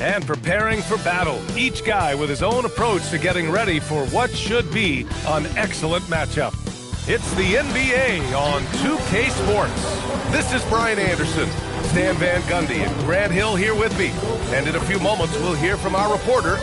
and preparing for battle. Each guy with his own approach to getting ready for what should be an excellent matchup. It's the NBA on 2K Sports. This is Brian Anderson, Stan Van Gundy, and Grant Hill here with me. And in a few moments, we'll hear from our reporter,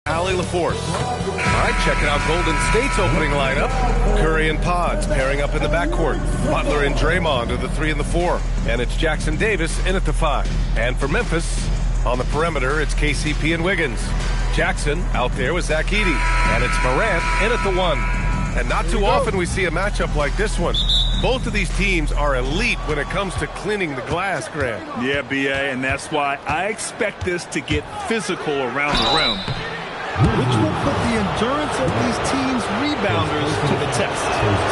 Allie LaForce. All right, checking out Golden State's opening lineup. Curry and Pods pairing up in the backcourt. Butler and Draymond are the 3 and the 4. And it's Jackson Davis in at the 5. And for Memphis, on the perimeter, it's KCP and Wiggins. Jackson out there with Zach Edey. And it's Morant in at the 1. And not too often we see a matchup like this one. Both of these teams are elite when it comes to cleaning the glass, Grant. Yeah, B.A., and that's why I expect this to get physical around the rim, which will put the endurance of these teams' rebounders to the test.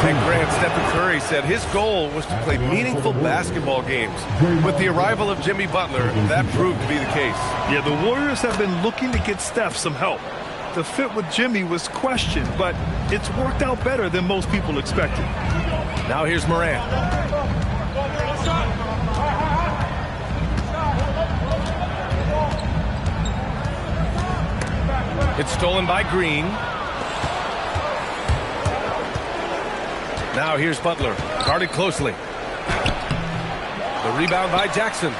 And Grant, Stephen Curry said his goal was to play meaningful basketball games. With the arrival of Jimmy Butler, that proved to be the case. Yeah, the Warriors have been looking to get Steph some help. The fit with Jimmy was questioned, but it's worked out better than most people expected. Now here's Morant. It's stolen by Green. Now here's Butler, guarded closely. The rebound by Jackson.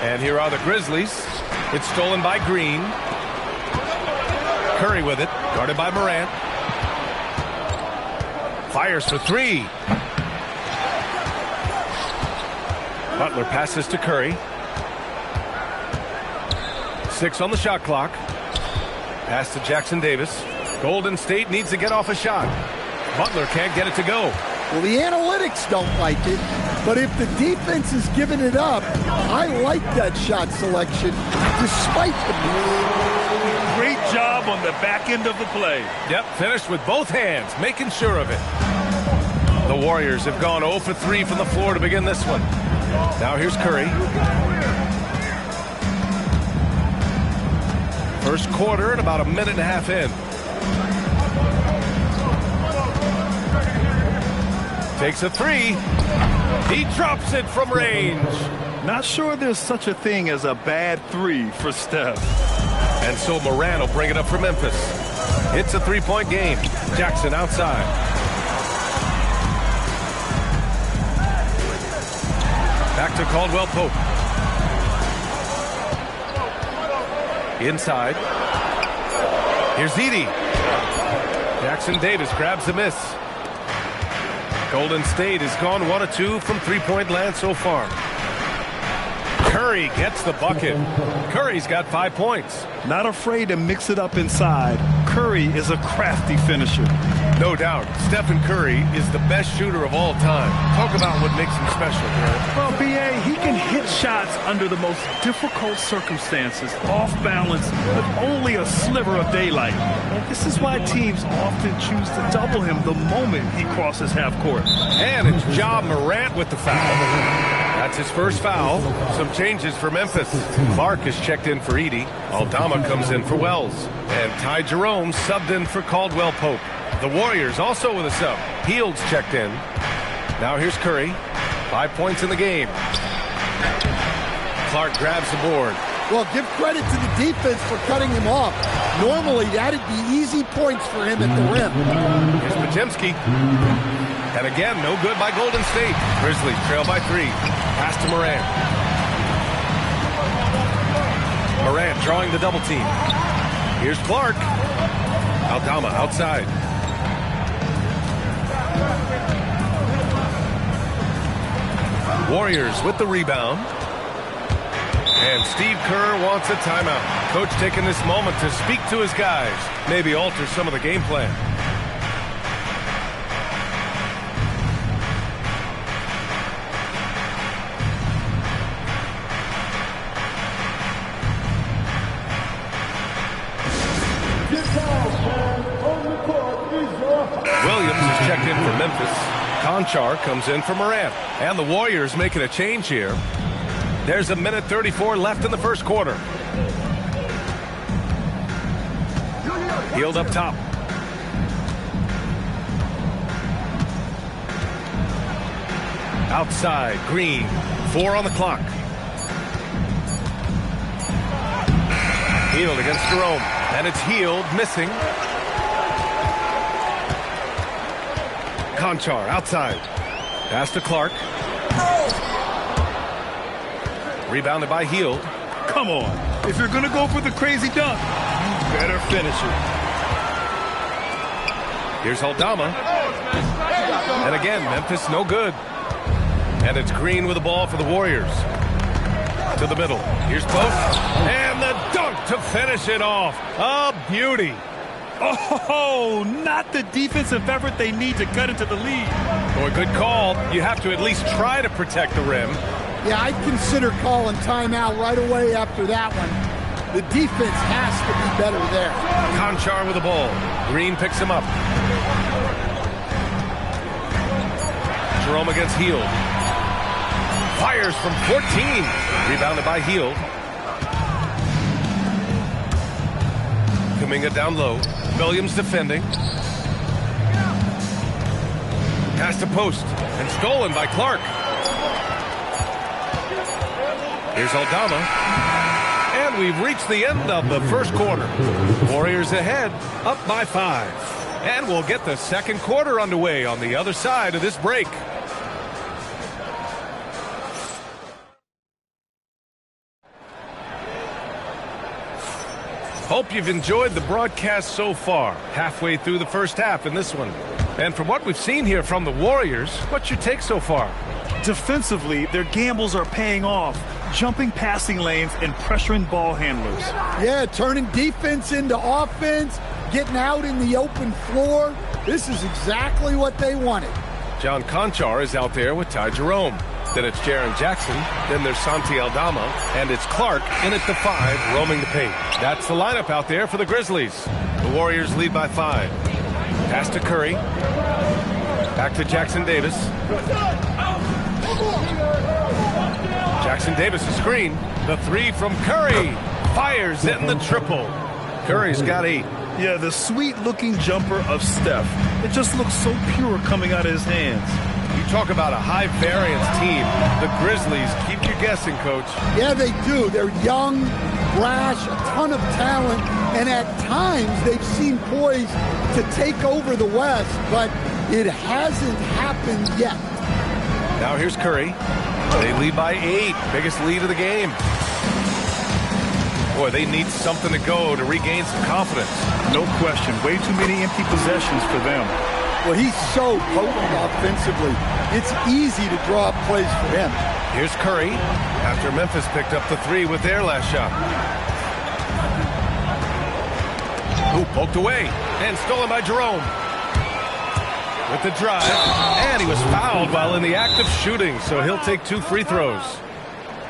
And here are the Grizzlies. It's stolen by Green. Curry with it, guarded by Morant. Fires for 3. Butler passes to Curry. 6 on the shot clock. Pass to Jackson Davis. Golden State needs to get off a shot. Butler can't get it to go. Well, the analytics don't like it, but if the defense is giving it up, I like that shot selection despite the... Great job on the back end of the play. Yep, finished with both hands, making sure of it. The Warriors have gone 0 for 3 from the floor to begin this one. Now here's Curry. First quarter and about a minute and a half in. Takes a 3. He drops it from range. Not sure there's such a thing as a bad 3 for Steph. And so Morant will bring it up for Memphis. It's a 3-point game. Jackson outside. Back to Caldwell Pope. Inside. Here's Edey. Jackson Davis grabs the miss. Golden State has gone 1 of 2 from 3-point land so far. Curry gets the bucket. Curry's got 5 points. Not afraid to mix it up inside. Curry is a crafty finisher. No doubt. Stephen Curry is the best shooter of all time. Talk about what makes him special, Garrett. Well, B.A., he can hit shots under the most difficult circumstances, off balance, with only a sliver of daylight. And this is why teams often choose to double him the moment he crosses half court. And it's Ja Morant with the foul. That's his first foul. Some changes for Memphis. Clark is checked in for Edey. Aldama comes in for Wells. And Ty Jerome subbed in for Caldwell Pope. The Warriors also with a sub. Fields checked in. Now here's Curry. 5 points in the game. Clark grabs the board. Well, give credit to the defense for cutting him off. Normally, that'd be easy points for him at the rim. Here's Pajemski. And again, no good by Golden State. Grizzlies trail by 3. Pass to Morant. Morant drawing the double team. Here's Clark. Aldama outside. Warriors with the rebound. And Steve Kerr wants a timeout. Coach taking this moment to speak to his guys. Maybe alter some of the game plan. Williams is checked in for Memphis. Conchar comes in for Morant. And the Warriors making a change here. There's 1:34 left in the first quarter. Hield up top. Outside, Green. 4 on the clock. Hield against Jerome. And it's Hield missing. Conchar outside. Pass to Clark. Rebounded by Hield. Come on. If you're going to go for the crazy dunk, you better finish it. Here's Aldama. And again, Memphis no good. And it's Green with the ball for the Warriors. To the middle. Here's Post. And the dunk to finish it off. A beauty. Oh, not the defensive effort they need to cut into the lead. Boy, good call. You have to at least try to protect the rim. Yeah, I'd consider calling timeout right away after that one. The defense has to be better there. Conchar with the ball. Green picks him up. Jerome against Hield. Fires from 14. Rebounded by Hield. Kuminga down low. Williams defending. Pass to Post. And stolen by Clark. Here's Aldama. And we've reached the end of the first quarter. Warriors ahead, up by 5. And we'll get the second quarter underway on the other side of this break. Hope you've enjoyed the broadcast so far. Halfway through the first half in this one. And from what we've seen here from the Warriors, what's your take so far? Defensively, their gambles are paying off. Jumping passing lanes and pressuring ball handlers. Yeah, turning defense into offense, getting out in the open floor. This is exactly what they wanted. John Conchar is out there with Ty Jerome. Then it's Jaren Jackson. Then there's Santi Aldama. And it's Clark in at the 5, roaming the paint. That's the lineup out there for the Grizzlies. The Warriors lead by 5. Pass to Curry. Back to Jackson Davis. Jackson Davis a screen. The 3 from Curry. Fires in the triple. Curry's got 8. Yeah, the sweet-looking jumper of Steph. It just looks so pure coming out of his hands. You talk about a high-variance team. The Grizzlies keep you guessing, Coach. Yeah, they do. They're young, brash, a ton of talent, and at times they've seemed poised to take over the West, but it hasn't happened yet. Now here's Curry. They lead by 8. Biggest lead of the game. Boy, they need something to go to regain some confidence. No question. Way too many empty possessions for them. Well, he's so potent offensively. It's easy to draw up plays for him. Here's Curry after Memphis picked up the 3 with their last shot. Ooh, poked away and stolen by Jerome. With the drive, and he was fouled while in the act of shooting, so he'll take 2 free throws.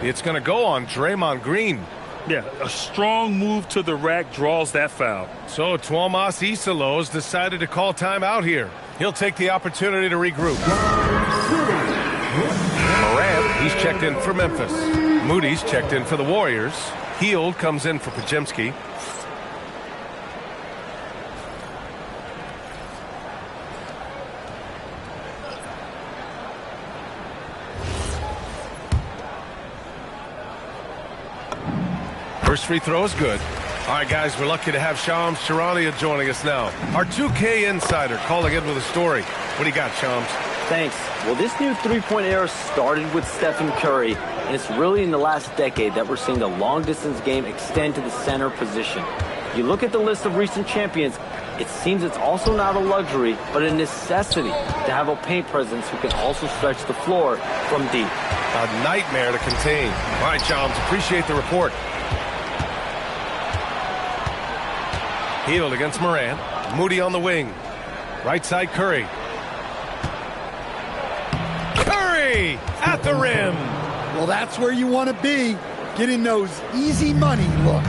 It's going to go on Draymond Green. Yeah, a strong move to the rack draws that foul. So Tuomas Isalos decided to call timeout here. He'll take the opportunity to regroup. Morant, he's checked in for Memphis. Moody's checked in for the Warriors. Hield comes in for Pajemski. First free throw is good. All right, guys, we're lucky to have Shams Charania joining us now. Our 2K insider calling in with a story. What do you got, Shams? Thanks. Well, this new three-point era started with Stephen Curry, and it's really in the last decade that we're seeing the long-distance game extend to the center position. You look at the list of recent champions, it seems it's also not a luxury, but a necessity to have a paint presence who can also stretch the floor from deep. A nightmare to contain. All right, Shams, appreciate the report. Healed against Morant. Moody on the wing. Right side, Curry. Curry at the rim. Well, that's where you want to be, getting those easy money looks.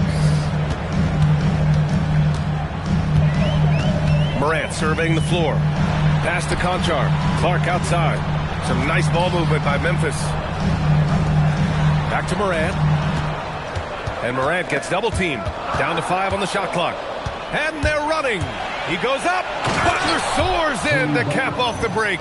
Morant surveying the floor. Pass to Conchar. Clark outside. Some nice ball movement by Memphis. Back to Morant. And Morant gets double teamed. Down to 5 on the shot clock. And they're running. He goes up. Butler soars in to cap off the break.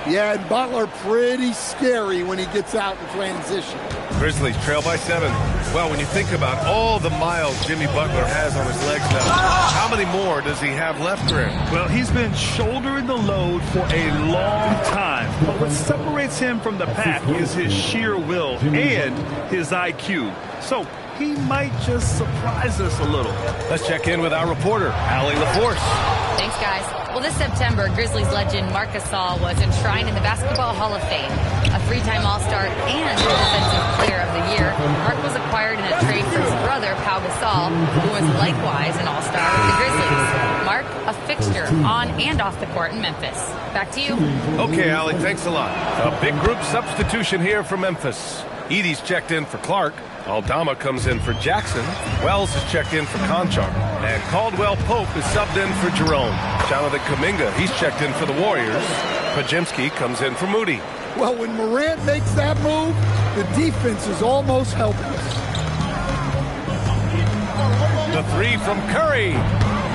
Yeah, and Butler pretty scary when he gets out in transition. Grizzlies trail by 7. Well, when you think about all the miles Jimmy Butler has on his legs now, how many more does he have left for him? Well, he's been shouldering the load for a long time. But what separates him from the pack is his sheer will and his IQ. So he might just surprise us a little. Let's check in with our reporter, Allie LaForce. Thanks, guys. Well, this September, Grizzlies legend Marc Gasol was enshrined in the Basketball Hall of Fame. A 3-time All-Star and Defensive Player of the Year, Marc was acquired in a trade for his brother, Pau Gasol, who was likewise an All-Star with the Grizzlies. Marc, a fixture on and off the court in Memphis. Back to you. Okay, Allie, thanks a lot. A big group substitution here for Memphis. Edie's checked in for Clark. Aldama comes in for Jackson. Wells is checked in for Conchar. And Caldwell Pope is subbed in for Jerome. Jonathan Kuminga, he's checked in for the Warriors. Pajemski comes in for Moody. Well, when Morant makes that move, the defense is almost helpless. The 3 from Curry.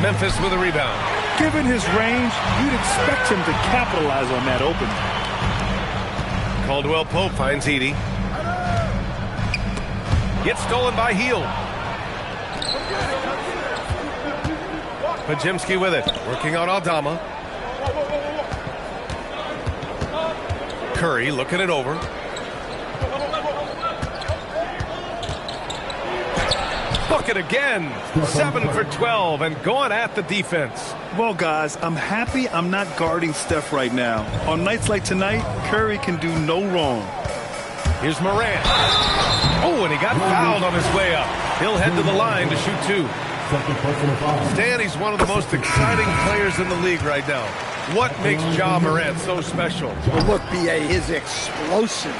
Memphis with a rebound. Given his range, you'd expect him to capitalize on that opening. Caldwell Pope finds Edie. Gets stolen by Heel. Pajemski with it. Working on Aldama. Curry looking it over. Bucket again. 7 for 12 and going at the defense. Well, guys, I'm happy I'm not guarding Steph right now. On nights like tonight, Curry can do no wrong. Here's Morant. Oh, and he got fouled on his way up. He'll head to the line to shoot 2. Stan, he's one of the most exciting players in the league right now. What makes Ja Morant so special? Well, look, B.A., his explosiveness.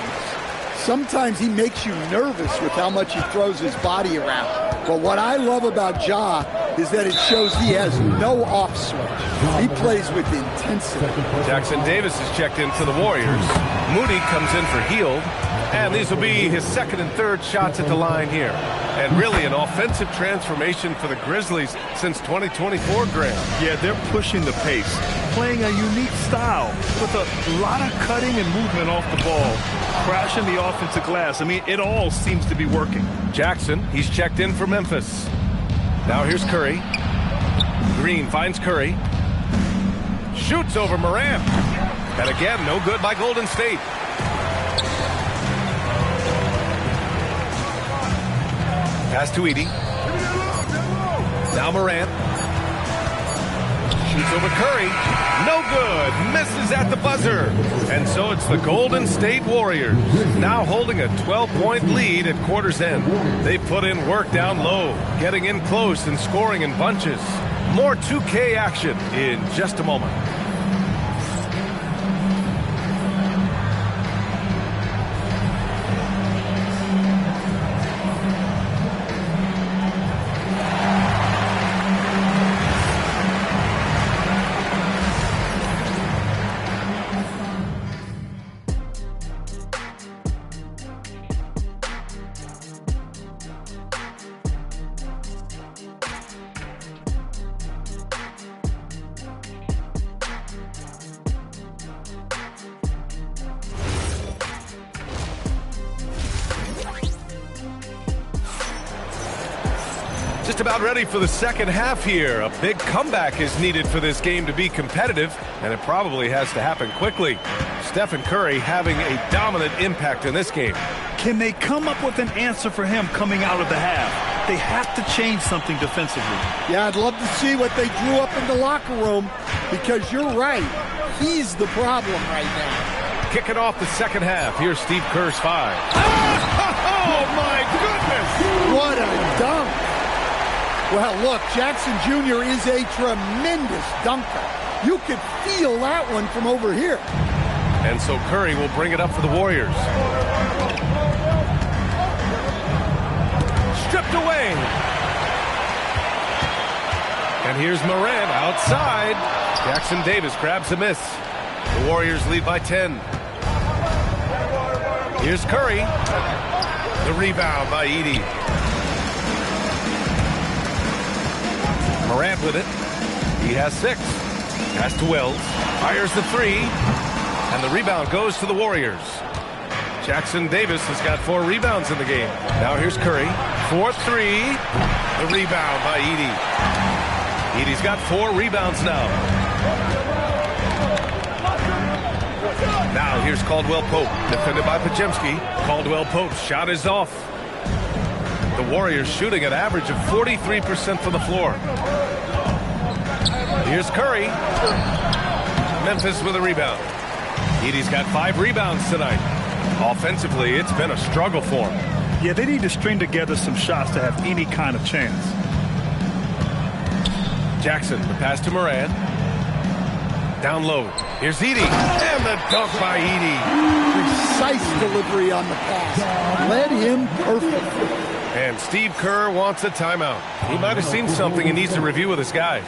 Sometimes he makes you nervous with how much he throws his body around. But what I love about Ja is that it shows he has no off switch. He plays with intensity. Jackson Davis is checked in for the Warriors. Moody comes in for Heald. And these will be his second and third shots at the line here. And really an offensive transformation for the Grizzlies since 2024, Graham. Yeah, they're pushing the pace, playing a unique style with a lot of cutting and movement off the ball, crashing the offensive glass. I mean, it all seems to be working. Jackson, he's checked in for Memphis. Now here's Curry. Green finds Curry. Shoots over Morant. And again, no good by Golden State. Pass to Edie. Now Morant. Shoots over Curry. No good. Misses at the buzzer. And so it's the Golden State Warriors now holding a 12-point lead at quarter's end. They put in work down low, getting in close and scoring in bunches. More 2K action in just a moment. Just about ready for the second half here. A big comeback is needed for this game to be competitive, and it probably has to happen quickly. Stephen Curry having a dominant impact in this game. Can they come up with an answer for him coming out of the half? They have to change something defensively. Yeah, I'd love to see what they drew up in the locker room, because you're right. He's the problem right now. Kicking off the second half. Here's Steve Kerr's 5. Oh, my goodness! What a dunk! Well, look, Jackson Jr. is a tremendous dunker. You could feel that one from over here. And so Curry will bring it up for the Warriors. Stripped away. And here's Morant outside. Jackson Davis grabs a miss. The Warriors lead by 10. Here's Curry. The rebound by Edey. Morant with it. He has 6. Pass to Wells. Fires the 3. And the rebound goes to the Warriors. Jackson Davis has got 4 rebounds in the game. Now here's Curry. 4-3. The rebound by Edey. Edey's got 4 rebounds now. Now here's Caldwell Pope. Defended by Podziemski. Caldwell Pope's shot is off. The Warriors shooting an average of 43% from the floor. Here's Curry. Memphis with a rebound. Edey's got 5 rebounds tonight. Offensively, it's been a struggle for him. Yeah, they need to string together some shots to have any kind of chance. Jackson, the pass to Morant. Down low. Here's Edey. And the dunk by Edey. Precise delivery on the pass. Led him perfectly. And Steve Kerr wants a timeout. He might have seen something he needs to review with his guys.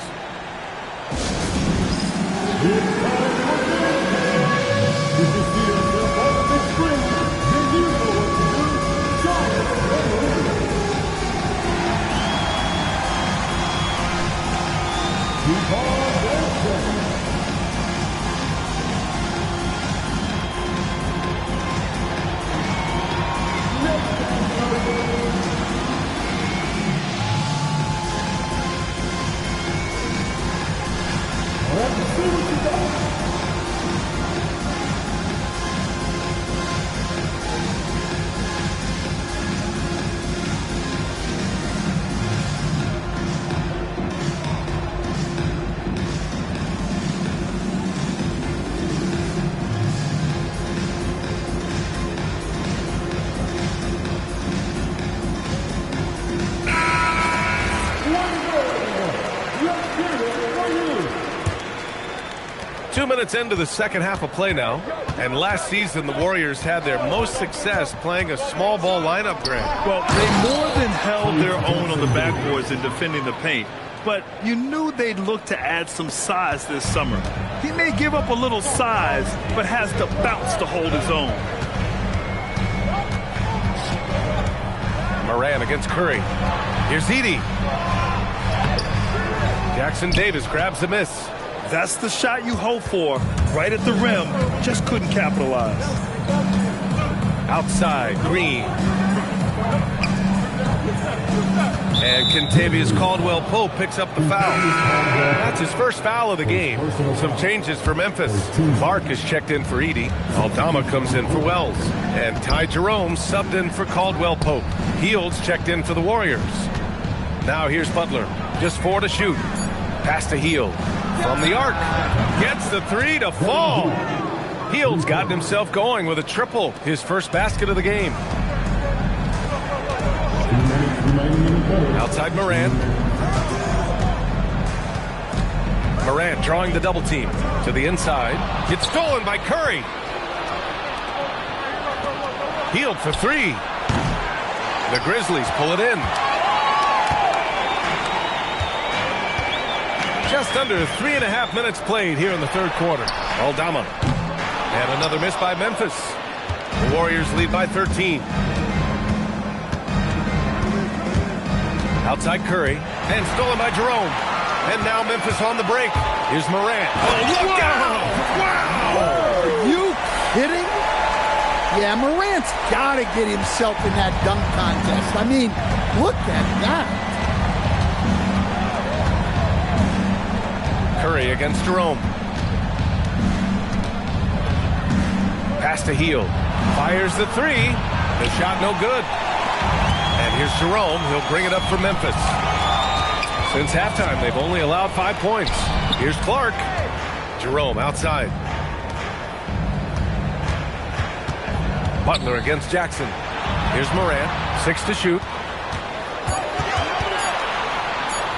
Into the second half of play now, and last season the Warriors had their most success playing a small ball lineup, Grant. Well, they more than held their own on the backboards in defending the paint, but you knew they'd look to add some size this summer. He may give up a little size, but has the bounce to hold his own. Morant against Curry. Here's Edey. Jackson Davis grabs the miss. That's the shot you hope for, right at the rim. Just couldn't capitalize. Outside, Green. And Kentavious Caldwell-Pope picks up the foul. That's his first foul of the game. Some changes for Memphis. Clark is checked in for Edey. Aldama comes in for Wells. And Ty Jerome subbed in for Caldwell-Pope. Heald's checked in for the Warriors. Now here's Butler. Just 4 to shoot. Pass to Hield. From the arc, gets the 3 to fall. Heald's gotten himself going with a triple, his first basket of the game. Outside Morant. Morant drawing the double team to the inside. It's stolen by Curry. Hield for 3. The Grizzlies pull it in. Just under 3.5 minutes played here in the third quarter. Aldama. And another miss by Memphis. The Warriors lead by 13. Outside Curry. And stolen by Jerome. And now Memphis on the break. Here's Morant. Oh, look out! Wow! Are you kidding? Yeah, Morant's got to get himself in that dunk contest. I mean, look at that. Curry against Jerome. Pass to Hield. Fires the three. The shot no good. And here's Jerome. He'll bring it up for Memphis. Since halftime, they've only allowed 5 points. Here's Clark. Jerome outside. Butler against Jackson. Here's Morant. 6 to shoot.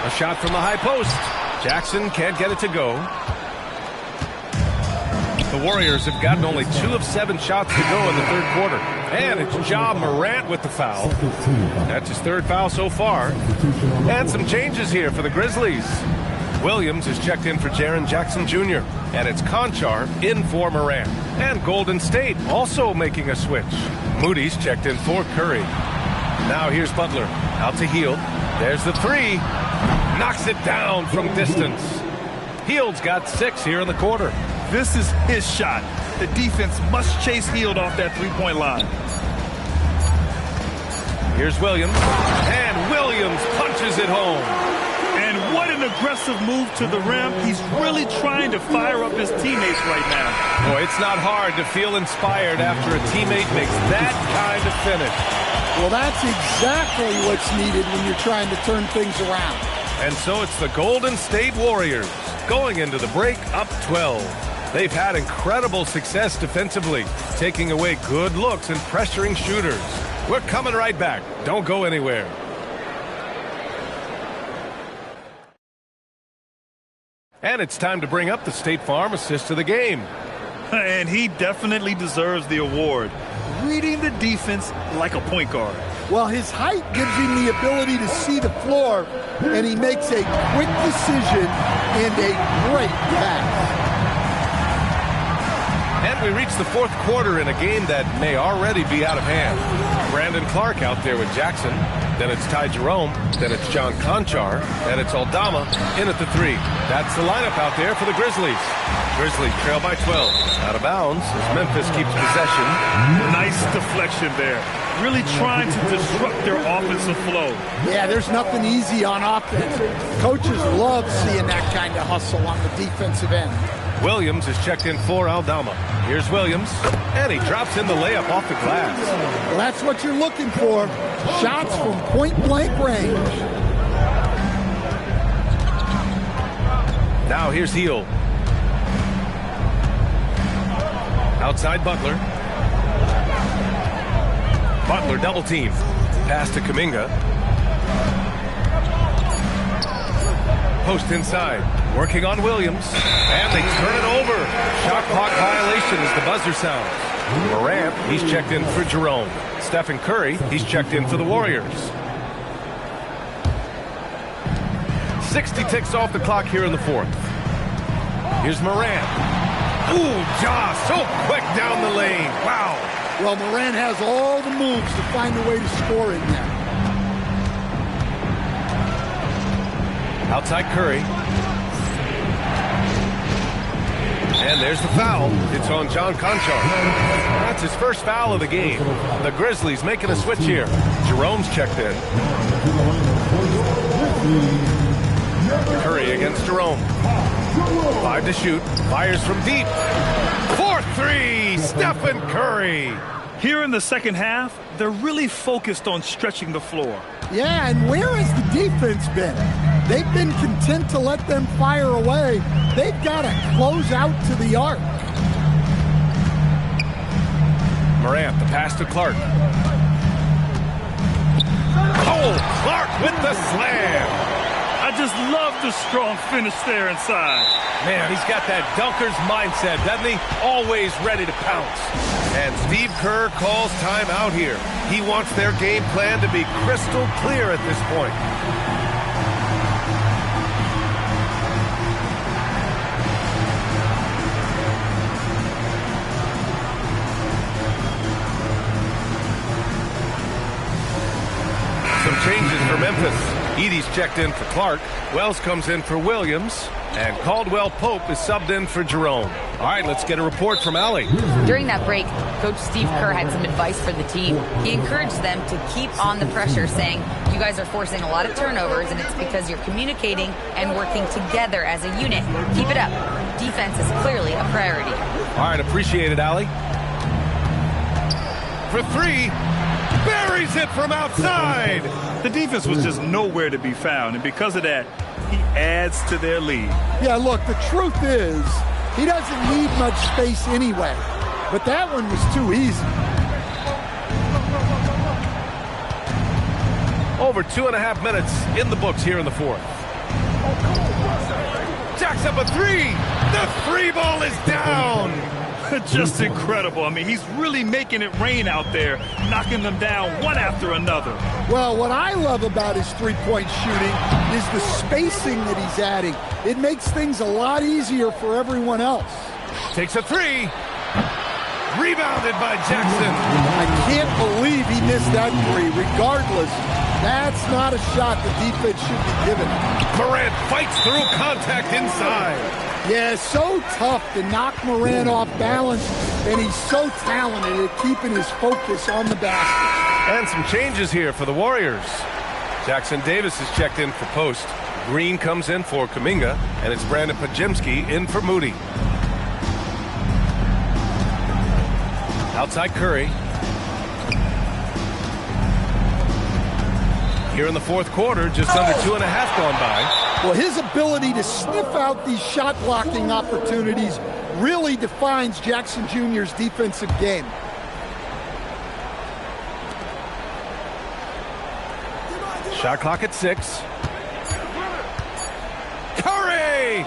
A shot from the high post. Jackson can't get it to go. The Warriors have gotten only 2 of 7 shots to go in the third quarter. And it's Ja Morant with the foul. That's his 3rd foul so far. And some changes here for the Grizzlies. Williams is checked in for Jaren Jackson Jr. And it's Conchar in for Morant. And Golden State also making a switch. Moody's checked in for Curry. Now here's Butler. Out to Hield. There's the three. Knocks it down from distance. Hield's got 6 here in the quarter. This is his shot. The defense must chase Hield off that three-point line. Here's Williams. And Williams punches it home. And what an aggressive move to the rim. He's really trying to fire up his teammates right now. Boy, it's not hard to feel inspired after a teammate makes that kind of finish. Well, that's exactly what's needed when you're trying to turn things around. And so it's the Golden State Warriors going into the break up 12. They've had incredible success defensively, taking away good looks and pressuring shooters. We're coming right back. Don't go anywhere. And it's time to bring up the State Farm assist of the game. And he definitely deserves the award. Reading the defense like a point guard. Well, his height gives him the ability to see the floor, and he makes a quick decision and a great pass. And we reach the 4th quarter in a game that may already be out of hand. Brandon Clark out there with Jackson. Then it's Ty Jerome. Then it's John Conchar. And it's Aldama in at the 3. That's the lineup out there for the Grizzlies. Grizzlies trail by 12. Out of bounds as Memphis keeps possession. Nice deflection there. Really trying to disrupt their offensive flow. Yeah, there's nothing easy on offense. Coaches love seeing that kind of hustle on the defensive end. Williams is checked in for Aldama. Here's Williams, and he drops in the layup off the glass. Well, that's what you're looking for. Shots from point-blank range. Now here's Hield. Outside Butler. Butler double team. Pass to Kuminga. Post inside. Working on Williams. And they turn it over. Shot clock violation as the buzzer sounds. Morant, he's checked in for Jerome. Stephen Curry, he's checked in for the Warriors. 60 ticks off the clock here in the 4th. Here's Morant. Ooh, Ja, so quick down the lane. Wow. Well, Morant has all the moves to find a way to score in there. Outside Curry. And there's the foul. It's on John Conchar. That's his first foul of the game. The Grizzlies making a switch here. Jerome's checked in. Curry against Jerome. 5 to shoot. Fires from deep. 4-3. Stephen Curry. Here in the second half, they're really focused on stretching the floor. Yeah, and where has the defense been? They've been content to let them fire away. They've got to close out to the arc. Morant, the pass to Clark. Oh, Clark with the slam. I just love the strong finish there inside. Man, he's got that dunker's mindset, doesn't he? Always ready to pounce. And Steve Kerr calls time out here. He wants their game plan to be crystal clear at this point. Some changes for Memphis. Edey's checked in for Clark. Wells comes in for Williams. And Caldwell Pope is subbed in for Jerome. All right, let's get a report from Allie. During that break, Coach Steve Kerr had some advice for the team. He encouraged them to keep on the pressure, saying, you guys are forcing a lot of turnovers, and it's because you're communicating and working together as a unit. Keep it up. Defense is clearly a priority. All right, appreciate it, Allie. For three, buries it from outside. The defense was just nowhere to be found, and because of that, he adds to their lead. Yeah, look, the truth is, he doesn't need much space anyway. But that one was too easy. Over 2.5 minutes in the books here in the fourth. Jacks up a three. The three ball is down. Just incredible. I mean, he's really making it rain out there, knocking them down one after another. Well, what I love about his three-point shooting is the spacing that he's adding. It makes things a lot easier for everyone else. Takes a three. Rebounded by Jackson. I can't believe he missed that three. Regardless, that's not a shot the defense should be given. Morant fights through contact inside. Yeah, so tough to knock Morant off balance, and he's so talented at keeping his focus on the basket. And some changes here for the Warriors. Jackson Davis is checked in for Post. Green comes in for Kuminga, and it's Brandon Podziemski in for Moody. Outside Curry. Here in the fourth quarter, just under 2.5 gone by. Well, his ability to sniff out these shot blocking opportunities really defines Jackson Jr.'s defensive game. Shot clock at 6. Curry!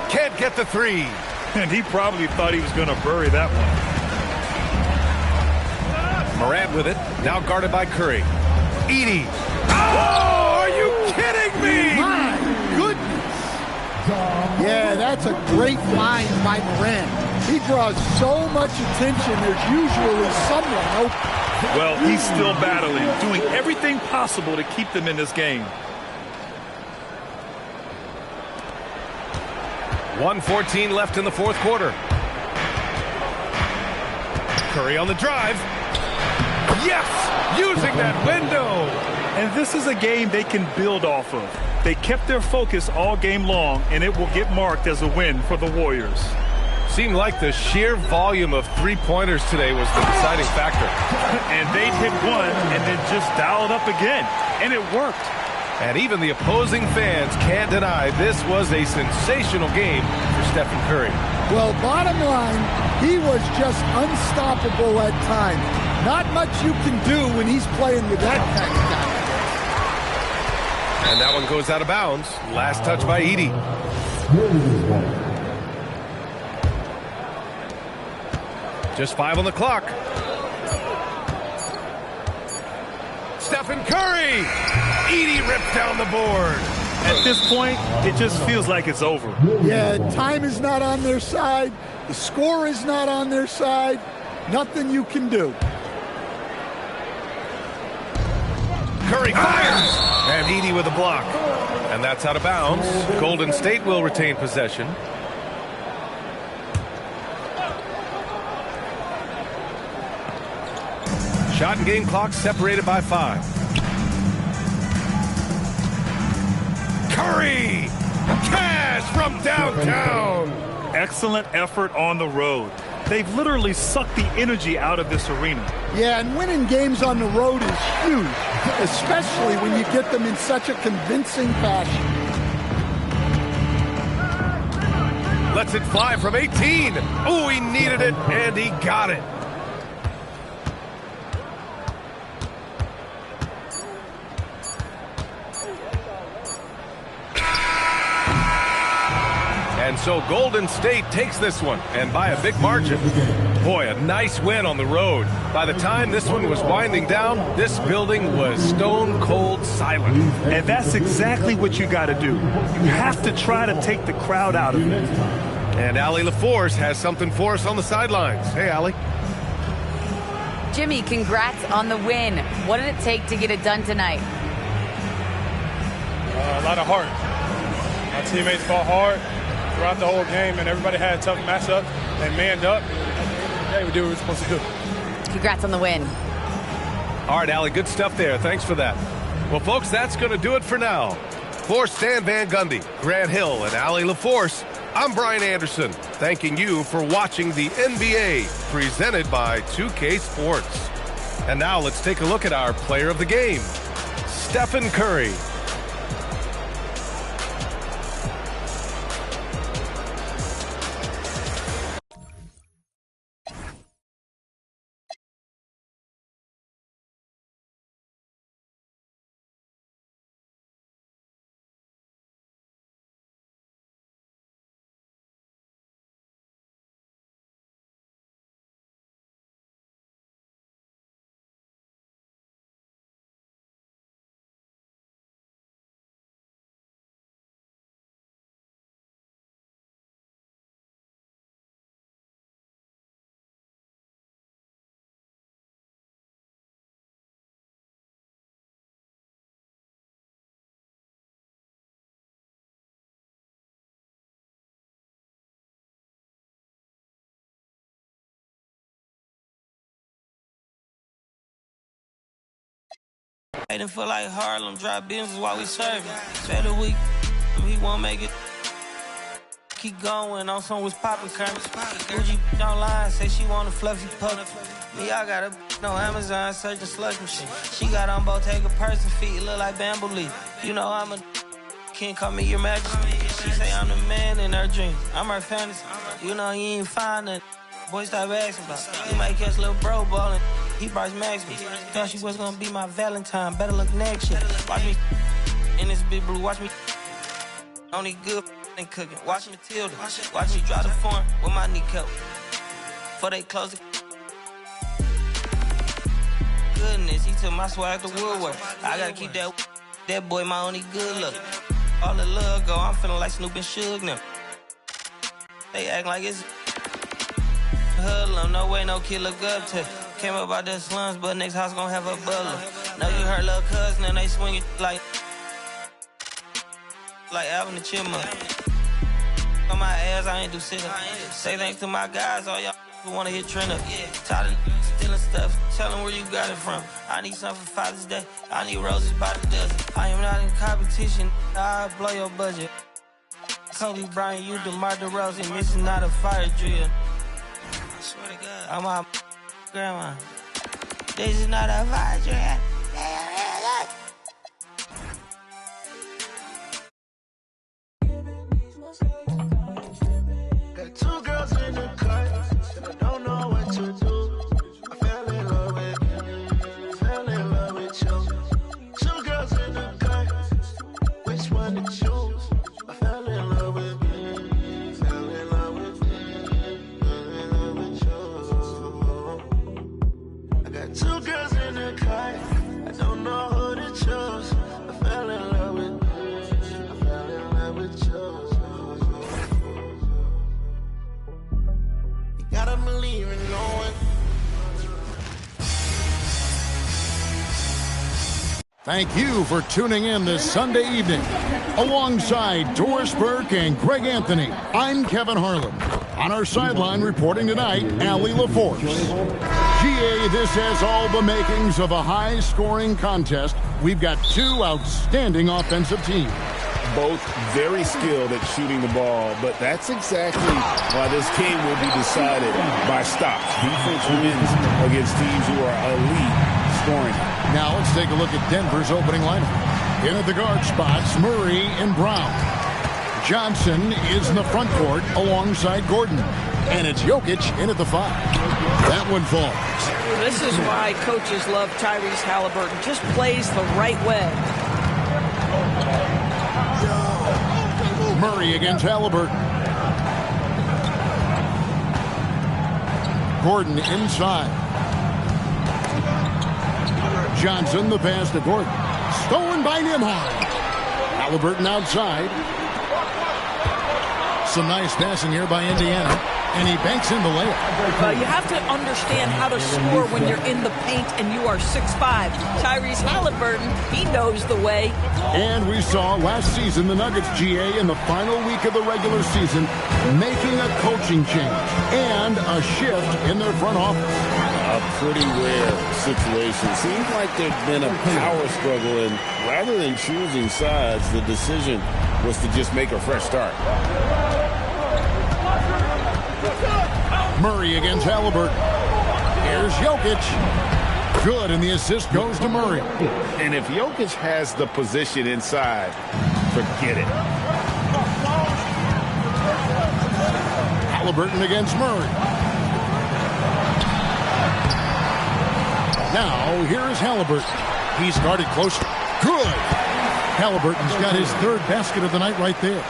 Can't get the three. And he probably thought he was going to bury that one. Morant with it, now guarded by Curry. Edey. Oh, are you kidding me? My goodness. Yeah, that's a great find by Morant. He draws so much attention, there's usually someone open. Well, he's still battling, doing everything possible to keep them in this game. 1:14 left in the fourth quarter. Curry on the drive. Yes! Using that window! And this is a game they can build off of. They kept their focus all game long, and it will get marked as a win for the Warriors. Seemed like the sheer volume of three-pointers today was the deciding factor. And they'd hit one and then just dial it up again. And it worked. And even the opposing fans can't deny this was a sensational game for Stephen Curry. Well, bottom line, he was just unstoppable at times. Not much you can do when he's playing with that kind of confidence. And that one goes out of bounds. Last touch by Edey. Just 5 on the clock. Stephen Curry! Edey ripped down the board. At this point, it just feels like it's over. Yeah, time is not on their side. The score is not on their side. Nothing you can do. Curry fires! And Edey with a block. And that's out of bounds. Golden State will retain possession. Shot and game clock separated by 5. Curry! Cash from downtown! Excellent effort on the road. They've literally sucked the energy out of this arena. Yeah, and winning games on the road is huge, especially when you get them in such a convincing fashion. Lets it fly from 18. Oh, he needed it, and he got it. And so Golden State takes this one, and by a big margin. Boy, a nice win on the road. By the time this one was winding down, this building was stone cold silent. And that's exactly what you got to do. You have to try to take the crowd out of it. And Allie LaForce has something for us on the sidelines. Hey, Allie. Jimmy, congrats on the win. What did it take to get it done tonight? A lot of heart. Our teammates fought hard throughout the whole game, and everybody had a tough matchup. They manned up. Hey, we did what we were supposed to do. Congrats on the win. All right, Allie, good stuff there. Thanks for that. Well, folks, that's going to do it for now. For Stan Van Gundy, Grant Hill, and Allie LaForce, I'm Brian Anderson, thanking you for watching the NBA, presented by 2K Sports. And now let's take a look at our player of the game, Stephen Curry. Made him feel like Harlem, drive business while we serving. Said a week, he won't make it. Keep going, on some was poppin' currents. Gucci online, say she want a fluffy pup. Me, I got a no Amazon, searching slush machine. She got on Bottega person feet, look like bamboo leaf. You know I'm a can't call me your majesty. She say I'm the man in her dreams. I'm her fantasy. You know he ain't find nothing. Boy, stop asking about it. You might catch little bro ballin'. He Bryce Maxey. Thought she was gonna be my Valentine. Better look next year. Watch me in this big blue. Watch me only good and cooking. Watch Matilda. Watch me drop the form with my kneecap. Before they close the goodness, he took my swag to Woodward. I gotta keep that boy my only good look. All the love go, I'm feeling like Snoop and Suge now. They act like it's hoodlum, no way no kid look up to. Came up out the slums, but next house gon' have a butler. Know you heard little cousin and they swing it like Alvin the Chipmunk. On my ass, I ain't do sit up. Say thanks to my guys, all y'all who wanna hit trend up. Tired of stealing stuff, tell them where you got it from. I need something for Father's Day, I need roses by the dozen. I am not in competition, I'll blow your budget. Kobe Bryant, you DeMar DeRozan, missing out a fire drill. I swear to God, I'm my grandma. This is not a fire drill. Got two girls in the car, and I don't know what to do. I fell in love with you, fell in love with you. Two girls in the car, which one to choose? I fell in love with you, fell in love with you, fell in love with you. I got two girls in the car, I don't know who to choose. I fell in love with you, I fell in love with you. Gotta believe in going. Thank you for tuning in this Sunday evening. Alongside Doris Burke and Greg Anthony, I'm Kevin Harlan. On our sideline reporting tonight, Allie LaForce. GA, this has all the makings of a high-scoring contest. We've got two outstanding offensive teams. Both very skilled at shooting the ball, but that's exactly why this game will be decided by stops. Defense wins against teams who are elite scoring. Now let's take a look at Denver's opening lineup. In at the guard spots, Murray and Brown. Johnson is in the front court alongside Gordon. And it's Jokic in at the 5. That one falls. This is why coaches love Tyrese Halliburton. Just plays the right way. Murray against Halliburton. Gordon inside. Johnson, the pass to Gordon. Stolen by Nembhard. Halliburton outside. Some nice passing here by Indiana. And he banks in the layup. You have to understand how to score when you're in the paint and you are 6'5". Tyrese Halliburton, he knows the way. And we saw last season the Nuggets, GA, in the final week of the regular season, making a coaching change and a shift in their front office. A pretty rare situation. Seems like there's been a power struggle, and rather than choosing sides, the decision was to just make a fresh start. Murray against Halliburton. Here's Jokic. Good, and the assist goes to Murray. And if Jokic has the position inside, forget it. Halliburton against Murray. Now, here is Halliburton. He's guarded closely. Good. Halliburton's got his third basket of the night right there.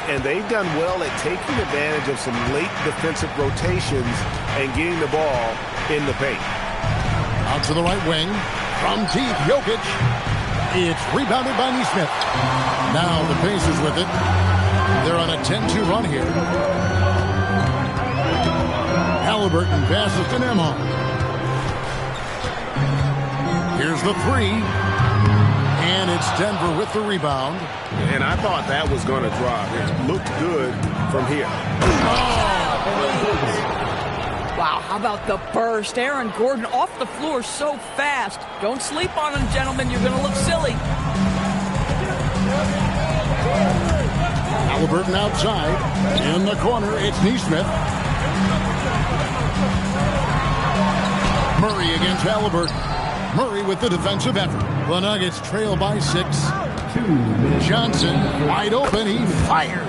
And they've done well at taking advantage of some late defensive rotations and getting the ball in the paint. Out to the right wing. From deep, Jokic. It's rebounded by Nesmith. Now the Pacers with it. They're on a 10-2 run here. Halliburton passes to Nembhard. Here's the three. And it's Denver with the rebound. And I thought that was going to drop. It looked good from here. Wow, how about the burst? Aaron Gordon off the floor so fast. Don't sleep on him, gentlemen. You're going to look silly. Halliburton outside. In the corner, it's Nesmith. Murray against Halliburton. Murray with the defensive effort. The Nuggets trail by 6. Johnson wide open. He fires.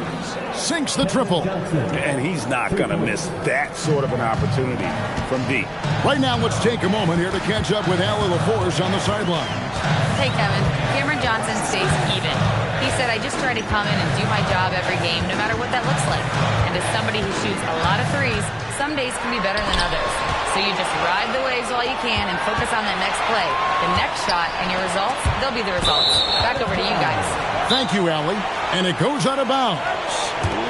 Sinks the triple. And he's not going to miss that sort of an opportunity from deep. Right now, let's take a moment here to catch up with Allie LaForce on the sideline. Hey, Kevin. Cameron Johnson stays even. He said, I just try to come in and do my job every game, no matter what that looks like. And as somebody who shoots a lot of threes, some days can be better than others. So you just ride the waves while you can and focus on that next play. The next shot and your results, they'll be the results. Back over to you guys. Thank you, Allie. And it goes out of bounds.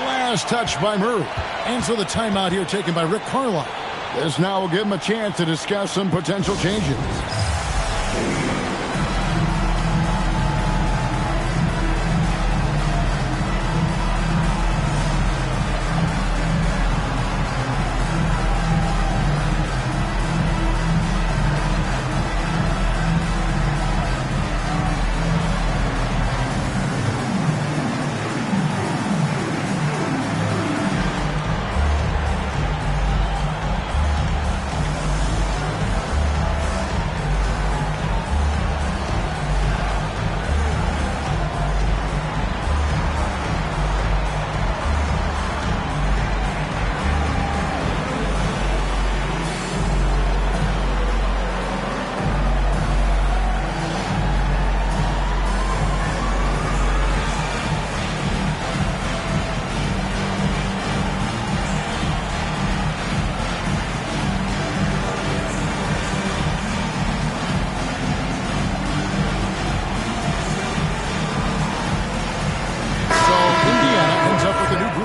Last touch by Murray. And so the timeout here taken by Rick Carlisle. This now will give him a chance to discuss some potential changes.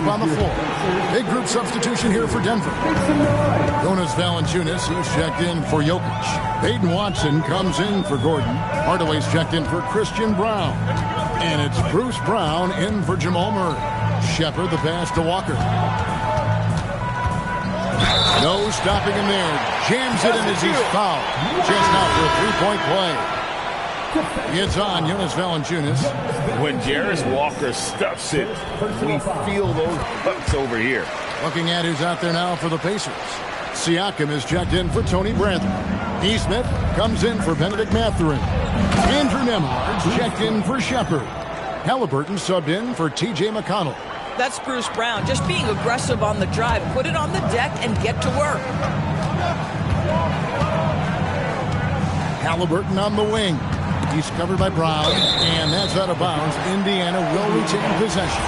On the floor. Big group substitution here for Denver. Jonas Valanciunas, he's checked in for Jokic. Peyton Watson comes in for Gordon. Hardaway's checked in for Christian Brown. And it's Bruce Brown in for Jamal Murray. Shepard the pass to Walker. No stopping him there. Jams it in as he's fouled. Just out for a three-point play. It's on Jonas Valanciunas. When Jarris Walker stuffs it, we feel those bucks over here. Looking at who's out there now for the Pacers. Siakam is checked in for Tony Bradley. Nesmith comes in for Benedict Mathurin. Andrew Nembhard's checked in for Shepard. Halliburton subbed in for T.J. McConnell. That's Bruce Brown, just being aggressive on the drive. Put it on the deck and get to work. Halliburton on the wing. He's covered by Brown, and that's out of bounds. Indiana will retain possession.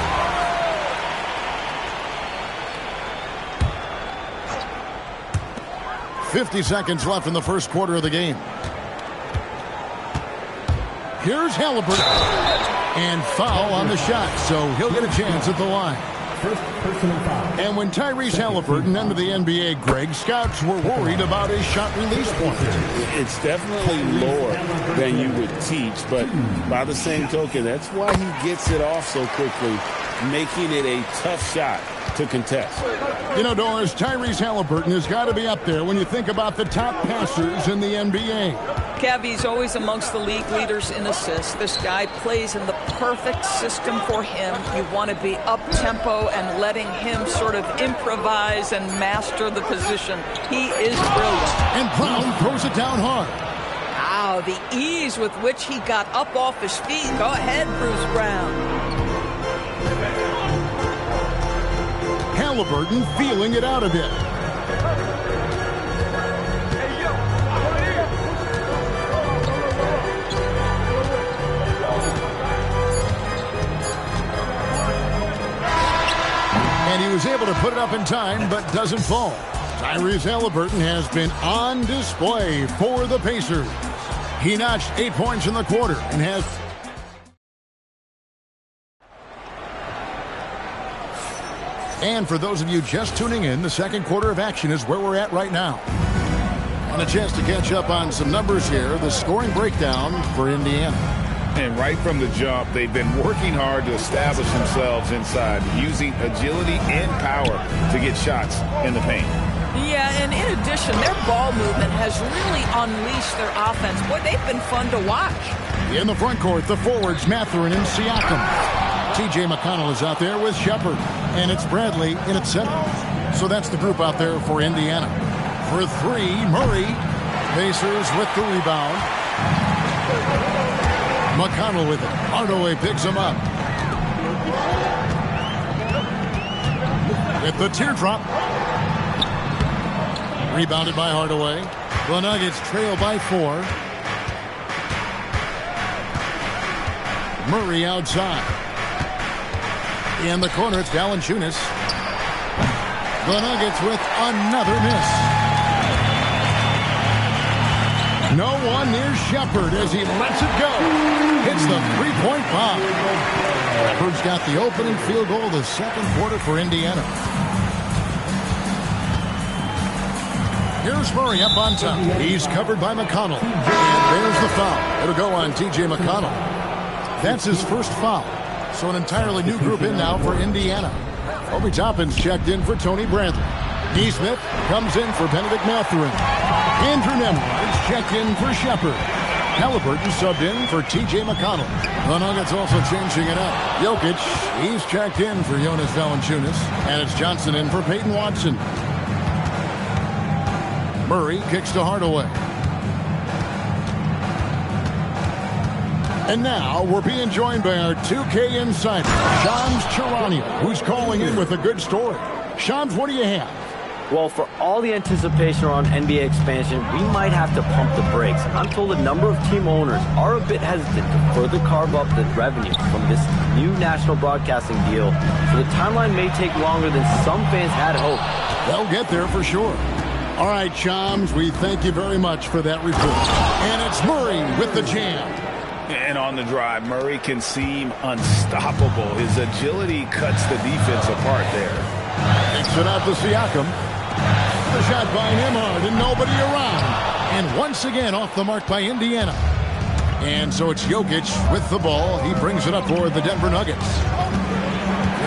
.50 seconds left in the first quarter of the game. Here's Halliburton. And foul on the shot, so he'll get a chance at the line. And when Tyrese Halliburton entered the NBA, Greg, scouts were worried about his shot release point. It's definitely lower than you would teach, but by the same token, that's why he gets it off so quickly, making it a tough shot to contest. You know, Doris, Tyrese Halliburton has got to be up there when you think about the top passers in the NBA. Kev, he's always amongst the league leaders in assists. This guy plays in the perfect system for him. You want to be up-tempo and letting him sort of improvise and master the position. He is brilliant. And Brown throws it down hard. Wow, the ease with which he got up off his feet. Go ahead, Bruce Brown. Halliburton feeling it out a bit. And he was able to put it up in time, but doesn't fall. Tyrese Halliburton has been on display for the Pacers. He notched 8 points in the quarter and has... And for those of you just tuning in, the second quarter of action is where we're at right now. And a chance to catch up on some numbers here. The scoring breakdown for Indiana. And right from the jump, they've been working hard to establish themselves inside, using agility and power to get shots in the paint. Yeah, and in addition, their ball movement has really unleashed their offense. Boy, they've been fun to watch. In the front court, the forwards, Mathurin and Siakam. TJ McConnell is out there with Shepard, and it's Bradley in at center. So that's the group out there for Indiana. For three, Murray. Pacers with the rebound. McConnell with it. Hardaway picks him up. With the teardrop. Rebounded by Hardaway. The Nuggets trail by 4. Murray outside. In the corner, it's Valanciunas. The Nuggets with another miss. No one near Shepard as he lets it go. Hits the three-point bomb. Shepard's got the opening field goal of the second quarter for Indiana. Here's Murray up on top. He's covered by McConnell. And there's the foul. It'll go on TJ McConnell. That's his first foul. So an entirely new group in now for Indiana. Obi Toppin's checked in for Tony Bradley. Neesmith comes in for Benedict Mathurin. Andrew Nembhard checked in for Shepard. Halliburton subbed in for TJ McConnell. The Nuggets also changing it up. Jokic, he's checked in for Jonas Valanciunas. And it's Johnson in for Peyton Watson. Murray kicks to Hardaway. And now we're being joined by our 2K insider, Shams Charania, who's calling in with a good story. Shams, what do you have? Well, for all the anticipation around NBA expansion, we might have to pump the brakes. I'm told a number of team owners are a bit hesitant to further carve up the revenue from this new national broadcasting deal, so the timeline may take longer than some fans had hoped. They'll get there for sure. All right, Shams, we thank you very much for that report. And it's Murray with the jam. And on the drive, Murray can seem unstoppable. His agility cuts the defense apart there. Takes it out to Siakam. The shot by Nembhard and nobody around. And once again off the mark by Indiana. And so it's Jokic with the ball. He brings it up for the Denver Nuggets.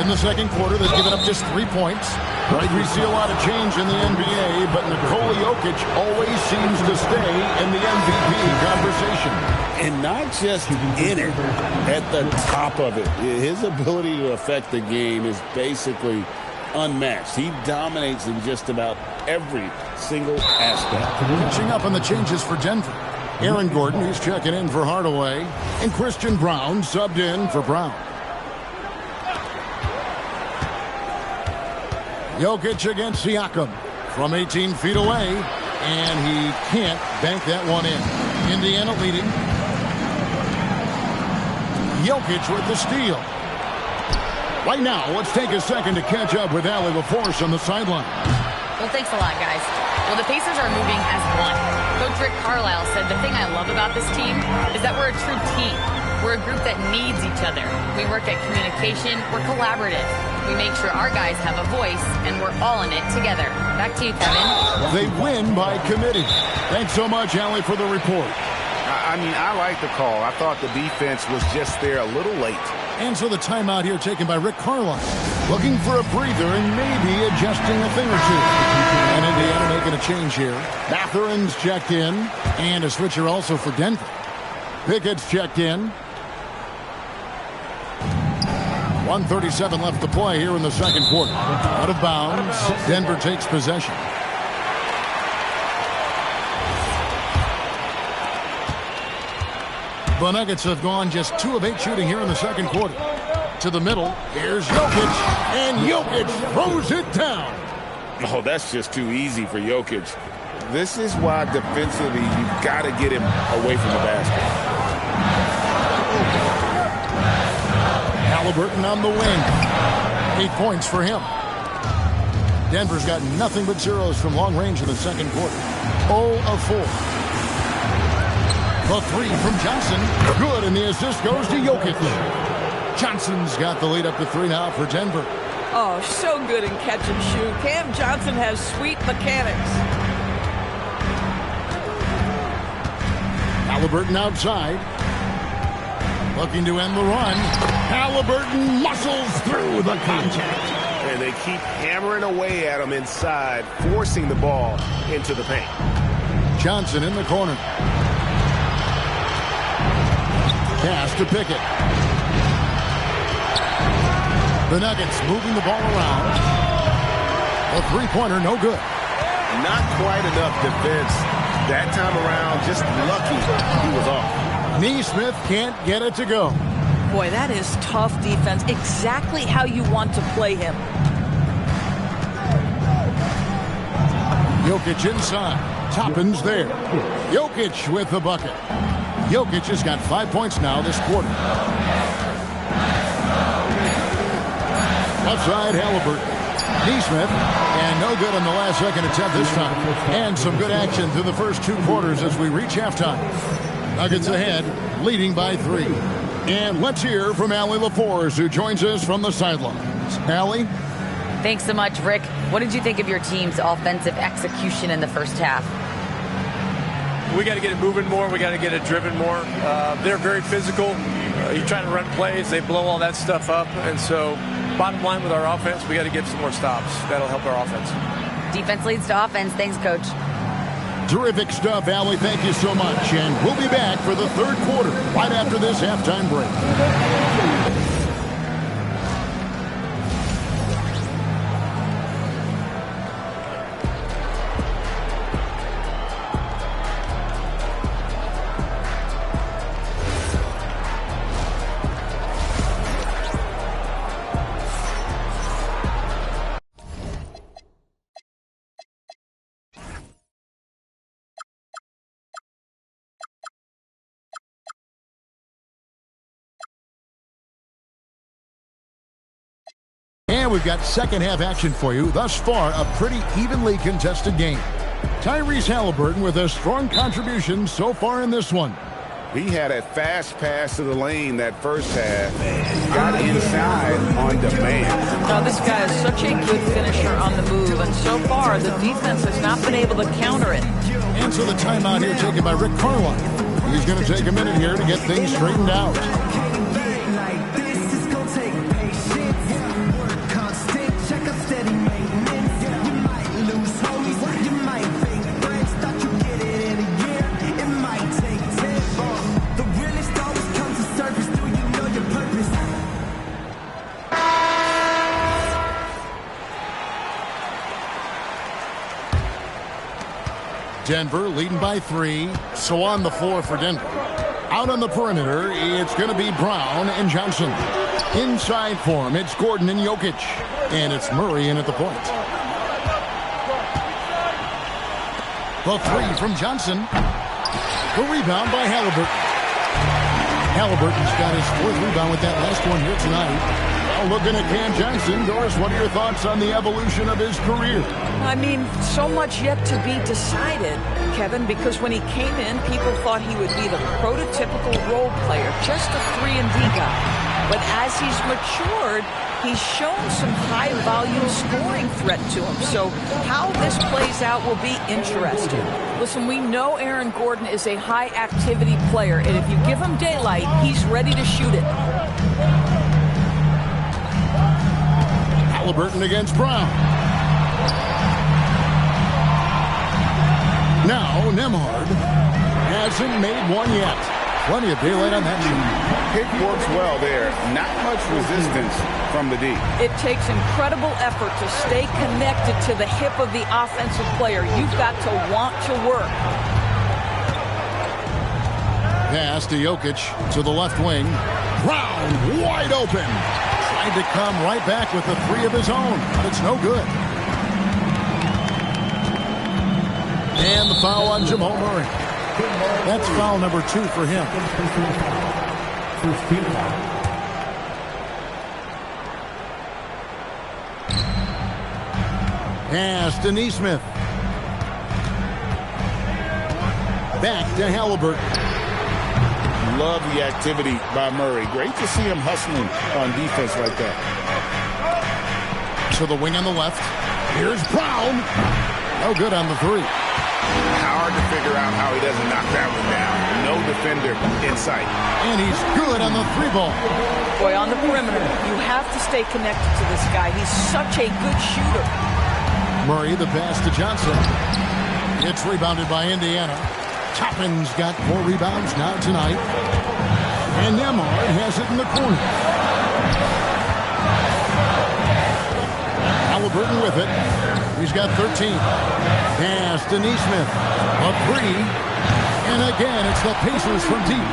In the second quarter, they've given up just 3 points. Right, we see a lot of change in the NBA, but Nikola Jokic always seems to stay in the MVP conversation. And not just in it, at the top of it. His ability to affect the game is basically unmatched. He dominates in just about every single aspect. Catching up on the changes for Denver. Aaron Gordon, he's checking in for Hardaway. And Christian Brown subbed in for Brown. Jokic against Siakam from 18 feet away, and he can't bank that one in. Indiana leading. Jokic with the steal. Right now, let's take a second to catch up with Allie LaForce on the sideline. Well, thanks a lot, guys. Well, the Pacers are moving as one. Coach Rick Carlisle said the thing I love about this team is that we're a true team. We're a group that needs each other. We work at communication. We're collaborative. We make sure our guys have a voice, and we're all in it together. Back to you, Kevin. They win by committee. Thanks so much, Allie, for the report. I mean, I like the call. I thought the defense was just there a little late. And so the timeout here taken by Rick Carlisle. Looking for a breather and maybe adjusting a thing or two. And Indiana making a change here. Matherin's checked in. And a switcher also for Denver. Pickett's checked in. 1:37 left to play here in the second quarter. Out of bounds. Denver takes possession. The Nuggets have gone just 2 of 8 shooting here in the second quarter. To the middle, here's Jokic, and Jokic throws it down. Oh, that's just too easy for Jokic. This is why defensively you've got to get him away from the basket. Halliburton on the wing. 8 points for him. Denver's got nothing but zeros from long range in the second quarter. 0 of 4. The 3 from Johnson. Good, and the assist goes to Jokic. Johnson's got the lead up to 3 now for Denver. Oh, so good in catch and shoot. Cam Johnson has sweet mechanics. Halliburton outside. Looking to end the run. Halliburton muscles through the contact. And they keep hammering away at him inside, forcing the ball into the paint. Johnson in the corner. Pass to Pickett. The Nuggets moving the ball around. A three-pointer, no good. Not quite enough defense. That time around, just lucky he was off. Neesmith can't get it to go. Boy, that is tough defense. Exactly how you want to play him. Jokic inside. Toppin's there. Jokic with the bucket. Jokic has got 5 points now this quarter. Left side, Halliburton. Neesmith, and no good on the last second attempt this time. And some good action through the first 2 quarters as we reach halftime. Nuggets ahead, leading by 3. And let's hear from Allie LaForce, who joins us from the sidelines. Allie? Thanks so much, Rick. What did you think of your team's offensive execution in the first half? We got to get it moving more. We got to get it driven more. They're very physical. You're trying to run plays. They blow all that stuff up. And so bottom line with our offense, we got to get some more stops. That'll help our offense. Defense leads to offense. Thanks, Coach. Terrific stuff, Allie. Thank you so much. And we'll be back for the third quarter right after this halftime break. And we've got second half action for you. Thus far, a pretty evenly contested game. Tyrese Halliburton with a strong contribution so far in this one. He had a fast pass to the lane that first half. Got inside on demand. Now, this guy is such a good finisher on the move, and so far, the defense has not been able to counter it. And so the timeout here taken by Rick Carlisle. He's going to take a minute here to get things straightened out. Denver leading by 3. So on the floor for Denver. Out on the perimeter, it's going to be Brown and Johnson. Inside for him, it's Gordon and Jokic. And it's Murray in at the point. The 3 from Johnson. The rebound by Halliburton. Halliburton's got his 4th rebound with that last one here tonight. Well, looking at Cam Johnson, Doris, what are your thoughts on the evolution of his career? I mean, so much yet to be decided, Kevin, because when he came in, people thought he would be the prototypical role player, just a 3-and-D guy. But as he's matured, he's shown some high-volume scoring threat to him. So how this plays out will be interesting. Listen, we know Aaron Gordon is a high-activity player, and if you give him daylight, he's ready to shoot it. Halliburton against Brown. Now, Nembhard hasn't made one yet. Plenty of daylight on that shot. Pick works well there. Not much resistance from the D. It takes incredible effort to stay connected to the hip of the offensive player. You've got to want to work. Pass to Jokic to the left wing. Brown wide open. Tried to come right back with a three of his own. It's no good. And the foul on Jamal Murray. That's foul number 2 for him. First team foul. Pass to Neesmith. Back to Halliburton. Love the activity by Murray. Great to see him hustling on defense like that. To the wing on the left. Here's Brown. No good on the three. Hard to figure out how he doesn't knock that one down. No defender in sight. And he's good on the three ball. Boy, on the perimeter, you have to stay connected to this guy. He's such a good shooter. Murray, the pass to Johnson. It's rebounded by Indiana. Toppin's got 4 rebounds now tonight. And Nembhard has it in the corner. Halliburton with it. He's got 13. Pass to Neesmith. A three. And again, it's the Pacers from deep.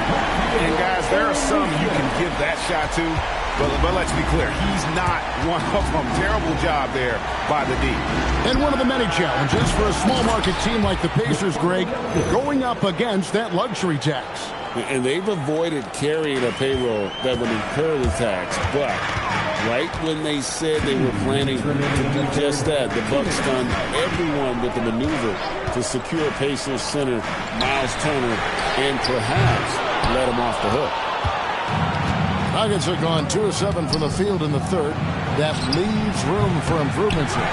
And guys, there are some you can give that shot to. But let's be clear, he's not one of them. Terrible job there by the D. And one of the many challenges for a small market team like the Pacers, Greg, going up against that luxury tax. And they've avoided carrying a payroll that would incur the tax. But right when they said they were planning to do just that, the Bucks done everyone with the maneuver to secure Pacers center Miles Turner and perhaps let him off the hook. Nuggets have gone 2 of 7 from the field in the third. That leaves room for improvements here.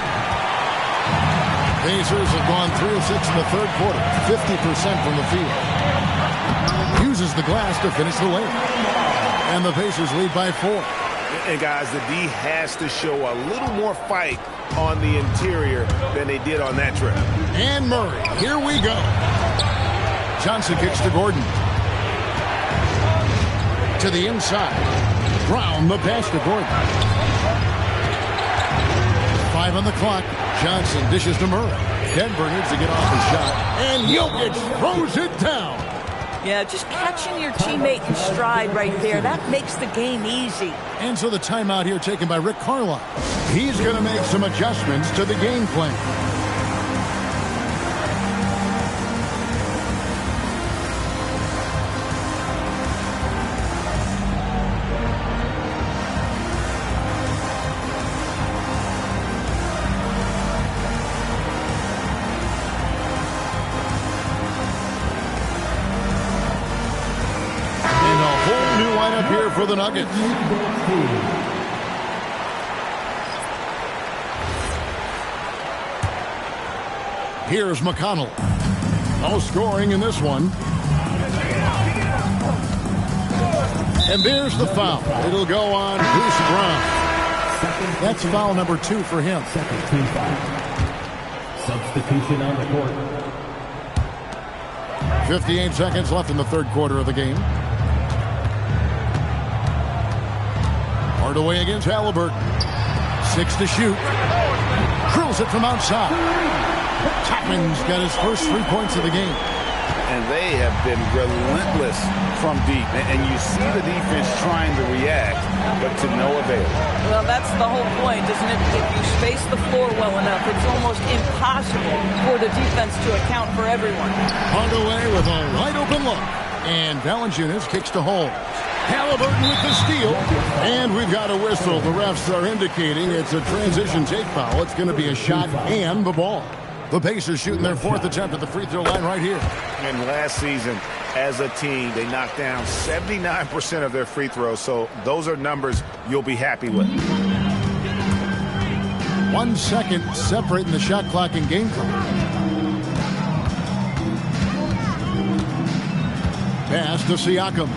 Pacers have gone 3 of 6 in the third quarter, 50% from the field. Uses the glass to finish the lane. And the Pacers lead by 4. And guys, the D has to show a little more fight on the interior than they did on that trip. And Murray, here we go. Johnson kicks to Gordon. To the inside. Brown, the pass to Gordon. 5 on the clock. Johnson dishes to Murray. Denver needs to get off the shot. And Jokic throws it down. Yeah, just catching your teammate in stride right there. That makes the game easy. And so the timeout here taken by Rick Carlisle. He's going to make some adjustments to the game plan. For the Nuggets. Here's McConnell. No scoring in this one. And there's the foul. It'll go on Bruce Brown. That's foul number 2 for him. Second team foul. Substitution on the court. 58 seconds left in the third quarter of the game. Hardaway against Halliburton. 6 to shoot. Drills it from outside. Toppin's got his first 3 points of the game. And they have been relentless from deep. And you see the defense trying to react, but to no avail. Well, that's the whole point, isn't it? If you space the floor well enough, it's almost impossible for the defense to account for everyone. Hardaway with a wide open look. And Valanciunas kicks to Holmes. Halliburton with the steal. And we've got a whistle. The refs are indicating it's a transition take foul. It's going to be a shot and the ball. The Pacers shooting their fourth attempt at the free throw line right here. And last season, as a team, they knocked down 79% of their free throws. So those are numbers you'll be happy with. 1 second separating the shot clock and game clock. Pass to Siakam.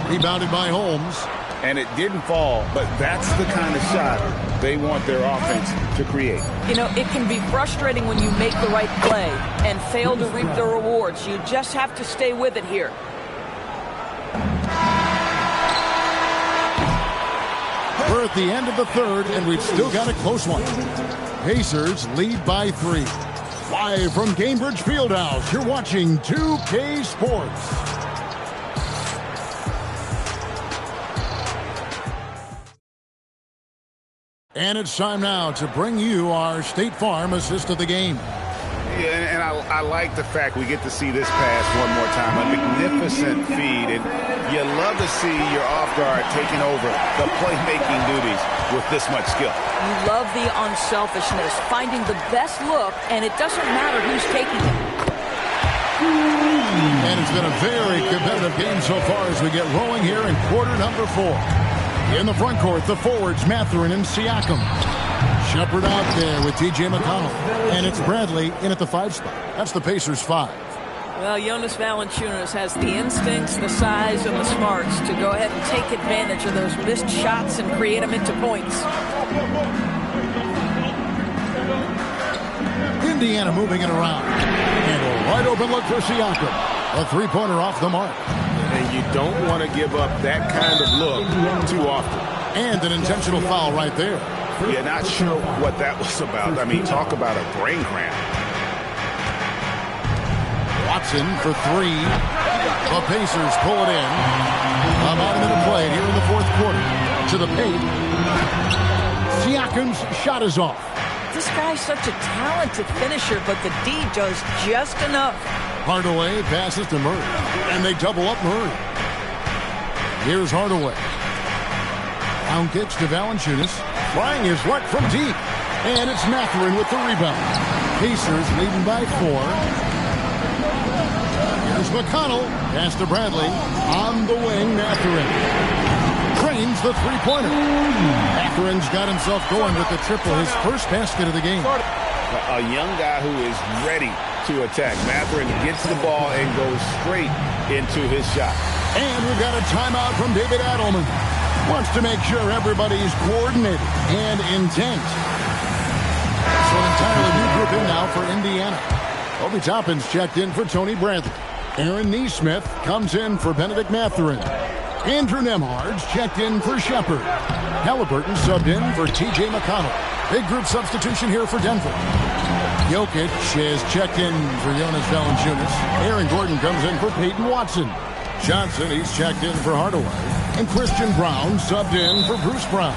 Rebounded by Holmes. And it didn't fall, but that's the kind of shot they want their offense to create. You know, it can be frustrating when you make the right play and fail to reap the rewards. You just have to stay with it here. We're at the end of the third, and we've still got a close one. Pacers lead by 3. Live from Cambridge Fieldhouse, you're watching 2K Sports. And it's time now to bring you our State Farm assist of the game. Yeah, and I like the fact we get to see this pass one more time. A magnificent feed, and you love to see your off guard taking over the playmaking duties with this much skill. You love the unselfishness, finding the best look, and it doesn't matter who's taking it. And it's been a very competitive game so far as we get rolling here in quarter number 4. In the front court, the forwards, Mathurin and Siakam. Shepard out there with T.J. McConnell. And it's Bradley in at the 5 spot. That's the Pacers' 5. Well, Jonas Valanciunas has the instincts, the size, and the smarts to go ahead and take advantage of those missed shots and create them into points. Indiana moving it around. And a wide open look for Siakam. A three-pointer off the mark. And you don't want to give up that kind of look too often. And an intentional foul right there. Yeah, not sure what that was about. I mean, talk about a brain cramp. Watson for 3. The Pacers pull it in. About a minute played here in the fourth quarter. To the paint. Siakam's shot is off. This guy's such a talented finisher, but the D does just enough. Hardaway passes to Murray, and they double up Murray. Here's Hardaway. Down kicks to Valanciunas. Trying his luck from deep. And it's Mathurin with the rebound. Pacers leading by 4. Here's McConnell. Pass to Bradley. On the wing, Mathurin. Trains the three-pointer. Mathurin's got himself going with the triple, his first basket of the game. A young guy who is ready to attack. Mathurin gets the ball and goes straight into his shot. And we've got a timeout from David Adelman. Wants to make sure everybody's coordinated and intent. So an entirely new group in now for Indiana. Obi Toppin's checked in for Tony Bradley. Aaron Neesmith comes in for Benedict Mathurin. Andrew Nembhard's checked in for Shepard. Halliburton subbed in for T.J. McConnell. Big group substitution here for Denver. Jokic is checked in for Jonas Valanciunas. Aaron Gordon comes in for Peyton Watson. Johnson, he's checked in for Hardaway. And Christian Brown subbed in for Bruce Brown.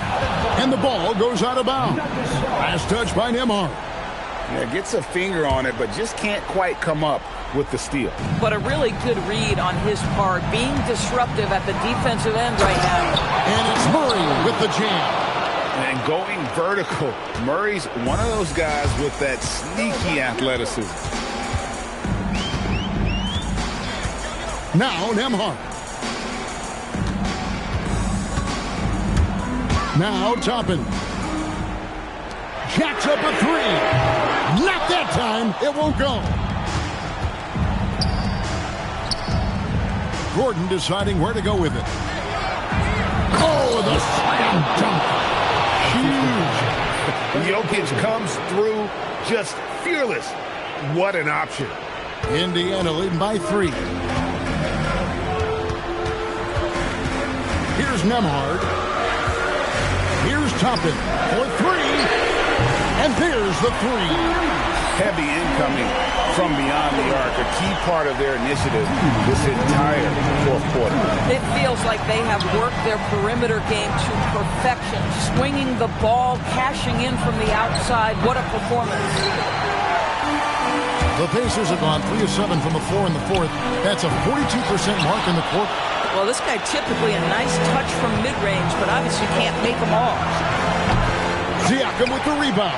And the ball goes out of bounds. Last touch by Nembhard. Yeah, gets a finger on it, but just can't quite come up with the steal. But a really good read on his part, being disruptive at the defensive end right now. And it's Murray with the jam. And going vertical. Murray's one of those guys with that sneaky athleticism. Now Nembhard. Now Toppin. Jacks up a 3. Not that time. It won't go. Gordon deciding where to go with it. Oh, the slam dunk. Huge. Jokic comes through just fearless. What an option. Indiana leading by 3. Here's Nembhard. Here's Toppin for 3. And there's the 3. Heavy incoming from beyond the arc, a key part of their initiative this entire fourth quarter. It feels like they have worked their perimeter game to perfection, swinging the ball, cashing in from the outside. What a performance. The Pacers have gone 3 of 7 from the floor in the fourth. That's a 42% mark in the quarter. Well, this guy typically a nice touch from mid-range, but obviously can't make them all. Siakam with the rebound.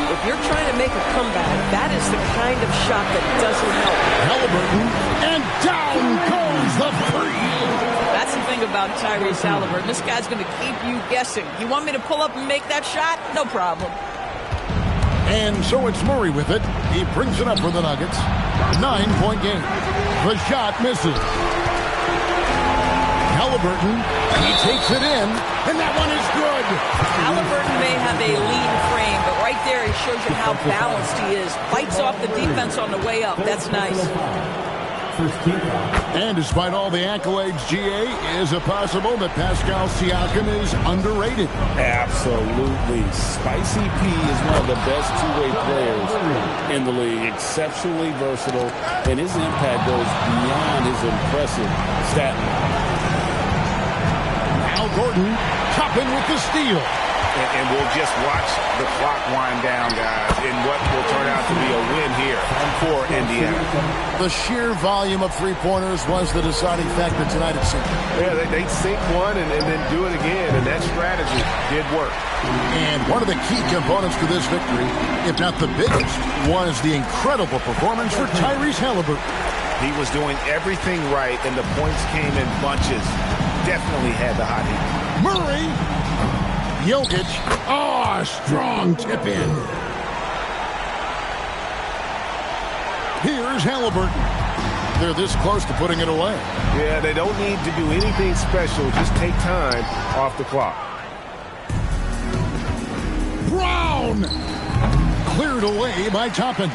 If you're trying to make a comeback, that is the kind of shot that doesn't help. Halliburton, and down goes the three. That's the thing about Tyrese Halliburton. This guy's going to keep you guessing. You want me to pull up and make that shot? No problem. And so it's Murray with it. He brings it up for the Nuggets. 9-point game. The shot misses. Halliburton, he takes it in, and that one is good. Halliburton may have a lean frame, but right there he shows you how balanced he is. Fights off the defense on the way up. That's nice. And despite all the accolades, GA, is it possible that Pascal Siakam is underrated? Absolutely. Spicy P is one of the best two-way players in the league. Exceptionally versatile, and his impact goes beyond his impressive stat line. Al Gordon, Toppin with the steal. And we'll just watch the clock wind down, guys, in what will turn out to be a win here for Indiana. The sheer volume of three-pointers was the deciding factor tonight, it seemed. Yeah, they'd sink one and then do it again, and that strategy did work. And one of the key components to this victory, if not the biggest, was the incredible performance for Tyrese Halliburton. He was doing everything right, and the points came in bunches. Definitely had the hot heat. Murray. Jokic. Oh, strong tip in. Here's Halliburton. They're this close to putting it away. Yeah, they don't need to do anything special. Just take time off the clock. Brown. Cleared away by Toppin.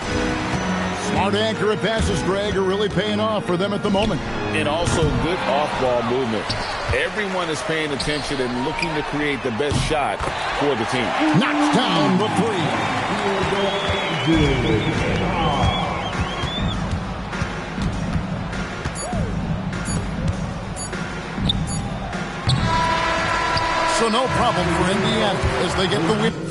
Smart accurate passes, Greg, are really paying off for them at the moment. And also good off-ball movement. Everyone is paying attention and looking to create the best shot for the team. Knocks down the three. So no problem for Indiana as they get the win.